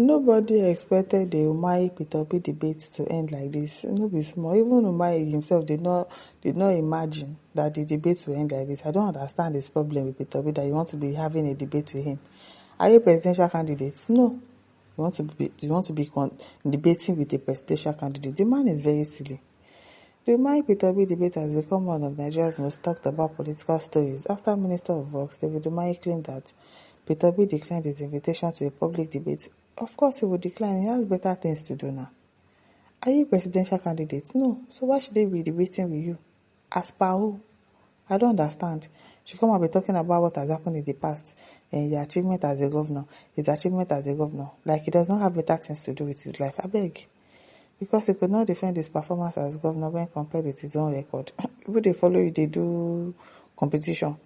Nobody expected the Umahi P2P debate to end like this. No be small. Even Umahi himself did not imagine that the debate will end like this. I don't understand this problem with P2P that you want to be having a debate with him. Are you a presidential candidate? No. You want to be debating with a presidential candidate. The man is very silly. The Umahi P2P debate has become one of Nigeria's most talked about political stories after Minister of Works David Umahi claimed that P2P declined his invitation to a public debate. Of course he would decline. He has better things to do now. Are you a presidential candidate? No. So why should they be debating with you? As per who? I don't understand. You come and be talking about what has happened in the past and your achievement as a governor, his achievement as a governor. Like he does not have better things to do with his life. I beg. Because he could not defend his performance as governor when compared with his own record. People they follow you, they do competition.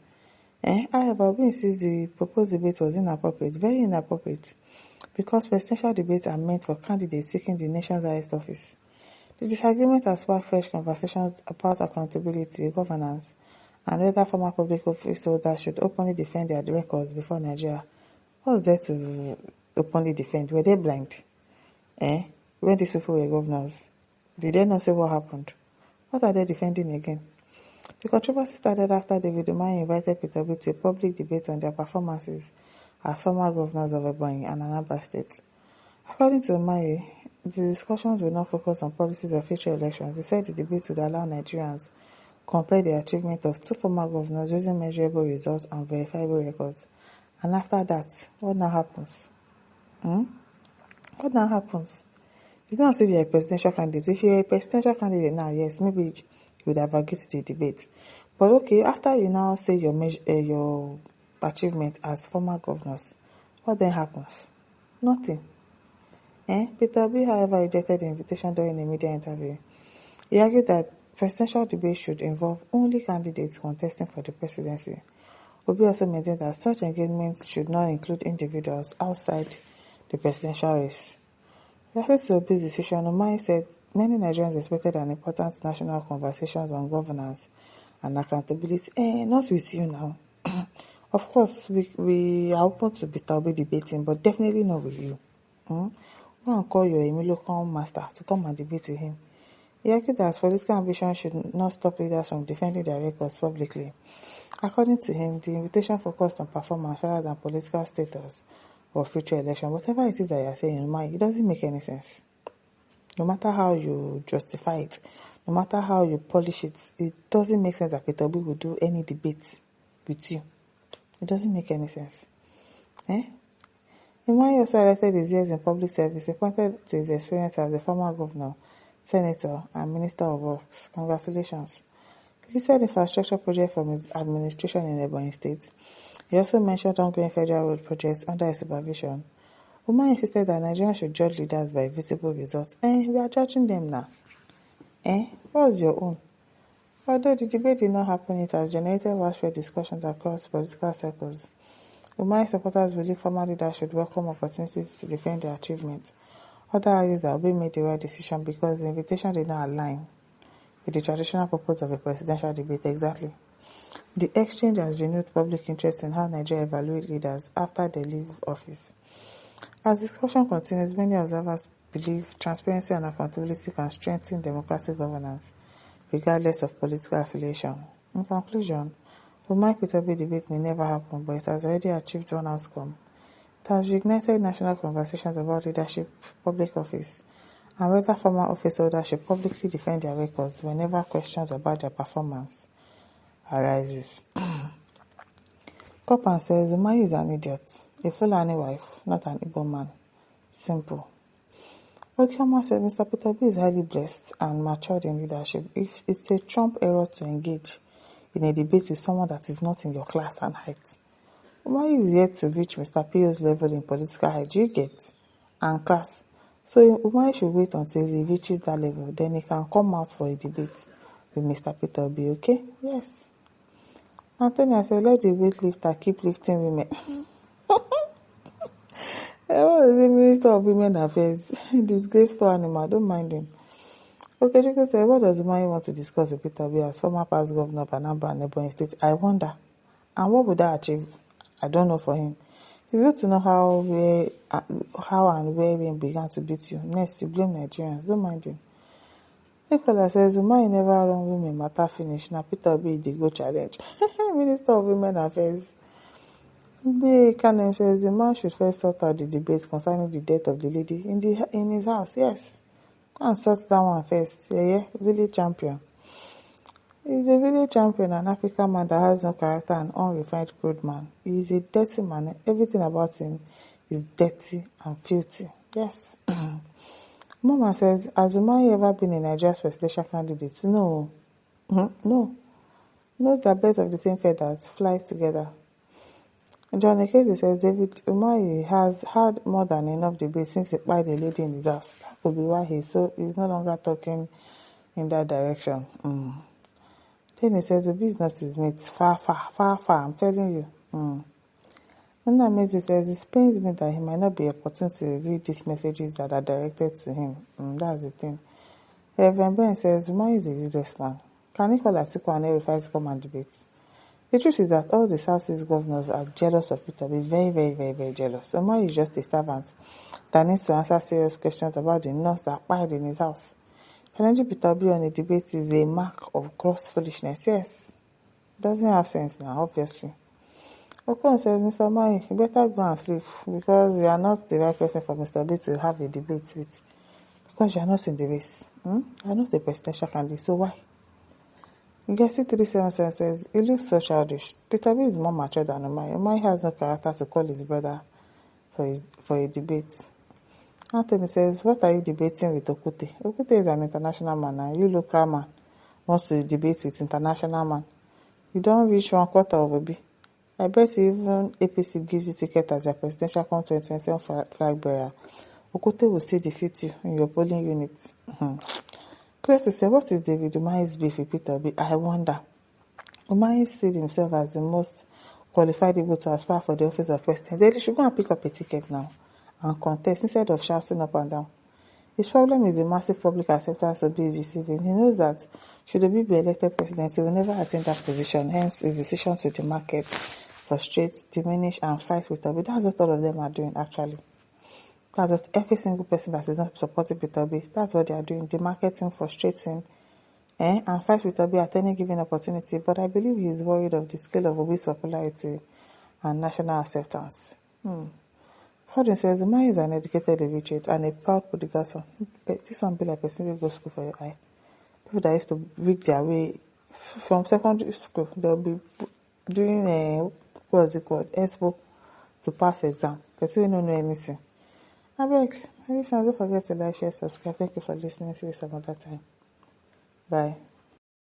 However, Obi insists the proposed debate was inappropriate, very inappropriate, because presidential debates are meant for candidates seeking the nation's highest office. The disagreement has sparked fresh conversations about accountability, governance, and whether former public office holders should openly defend their records before Nigeria. What was there to openly defend? Were they blind? When these people were governors, did they not say what happened? What are they defending again? The controversy started after David Umahi invited P2P to a public debate on their performances as former governors of Ebonyi and Anambra State. According to Umahi, the discussions will not focus on policies or future elections. He said the debate would allow Nigerians compare the achievement of two former governors using measurable results and verifiable records. And after that, what now happens? What now happens? It's not as if you're a presidential candidate. If you're a presidential candidate now, yes, maybe you would have agreed to the debate. But okay, after you now say your achievement as former governors, what then happens? Nothing. Peter Obi, however, rejected the invitation during a media interview. He argued that presidential debate should involve only candidates contesting for the presidency. Obi also maintained that such engagements should not include individuals outside the presidential race. Referring to Obi's decision, Umahi said many Nigerians expected an important national conversations on governance and accountability. Not with you now. Of course, we are open to Peter Obi debating, but definitely not with you. Go and call your Emilio master to come and debate with him. He argued that political ambition should not stop leaders from defending their records publicly. According to him, the invitation focused on performance rather than political status or future election. Whatever it is that you are saying, it doesn't make any sense. No matter how you justify it, no matter how you polish it, it doesn't make sense that Peter Obi will do any debate with you. It doesn't make any sense. Umahi also highlighted his years in public service. He pointed to his experience as a former governor, senator, and minister of works. Congratulations. He listed infrastructure projects from his administration in Ebonyi State. He also mentioned ongoing federal road projects under his supervision. Umahi insisted that Nigerians should judge leaders by visible results. We are judging them now. What's your own? Although the debate did not happen, it has generated widespread discussions across political circles. Umahi supporters believe former leaders should welcome opportunities to defend their achievements. Others argue that Obi made the right decision because the invitation did not align with the traditional purpose of a presidential debate. Exactly. The exchange has renewed public interest in how Nigeria evaluates leaders after they leave office. As discussion continues, many observers believe transparency and accountability can strengthen democratic governance, regardless of political affiliation. In conclusion, the Umahi P2P debate may never happen, but it has already achieved one outcome. It has reignited national conversations about leadership, public office, and whether former office holders should publicly defend their records whenever questions about their performance arises. Kopan says Umahi is an idiot, a Fulani wife, not an Igbo man. Simple. Okioma said Mr. Peter Obi is highly blessed and matured in leadership. If it's a Trump error to engage in a debate with someone that is not in your class and height. Umahi is yet to reach Mr. P.O.'s level in political height, do you get? And class. So Umahi should wait until he reaches that level, then he can come out for a debate with Mr. Peter Obi, okay? Yes. Antonia said, let the weightlifter keep lifting women. What is the Minister of Women Affairs? Disgraceful animal, don't mind him. Okay, Joko said, what does Umahi want to discuss with Peter Obi as former past governor of Anambra and Ebonyi State? I wonder. And what would that achieve? I don't know for him. It's good to know how and where rain began to beat you. Next, you blame Nigerians. Don't mind him. Nicola says, Umahi never run women matter finish. Now Peter Obi dey go challenge. Minister of Women Affairs. B. Kanem says, the man should first sort out the debate concerning the death of the lady in his house. Yes. Go and sort that one first. Yeah. Village champion. He's a village champion, an African man that has no character and unrefined crude man. He is a dirty man. Everything about him is dirty and filthy. Yes. Mama says, has Umahi ever been in Nigeria's presidential candidate? No. No. Knows that birds of the same feathers fly together. John Ekezi says, David Umahi has had more than enough debate since he spied a lady in his house. That could be why he's no longer talking in that direction. Then he says, Obi is not his mate. Far, I'm telling you. Nana Mezi says, it pains me that he might not be opportune to read these messages that are directed to him. That's the thing. Reverend Ben says, Umahi is a useless man. Can he call Atiku and El-Rufai to come and debate? The truth is that all the Southeast governors are jealous of Peter Obi, very, very, very, very jealous. Umahi is just a servant that needs to answer serious questions about the nurse that died in his house. Challenging Peter Obi on a debate is a mark of gross foolishness. Yes. It doesn't have sense now, obviously. Okon says, Mr. Umahi, you better go and sleep because you are not the right person for Mr. Obi to have a debate with. Because you are not in the race. You are not a presidential candidate, so why? Gesi 377 says, he looks so childish. Peter Obi is more mature than Umahi. Umahi has no character to call his brother for a debate. Anthony says, what are you debating with Okute? Okute is an international man and you local man wants to debate with international man. You don't reach 1/4 of Obi. I bet you even APC gives you ticket as a presidential come 2027 flag bearer. Okute will still defeat you in your polling units. Clearly say, what is David Umahi's beef with Peter Obi? I wonder. Umahi sees himself as the most qualified able to aspire for the office of president. They should go and pick up a ticket now and contest instead of shouting up and down. His problem is the massive public acceptance Obi is receiving. He knows that should Obi be elected president, he will never attain that position. Hence, his decision to demarcate, frustrate, diminish, and fight with Obi. That's what all of them are doing, actually. That's what every single person that is not supporting Peter Obi, that's what they are doing. Demarcating, frustrating, and fight with Obi at any given opportunity. But I believe he is worried of the scale of Obi's popularity and national acceptance. Gordon says, Umahi is an educated illiterate and a proud Pudigason. But this one be like person will go school for your eye. People that used to rig their way from secondary school, they'll be doing what's it called? Expo to pass exam. Person will not know anything. I beg, my listeners, don't forget to like, share, subscribe. Thank you for listening. See you some other time. Bye.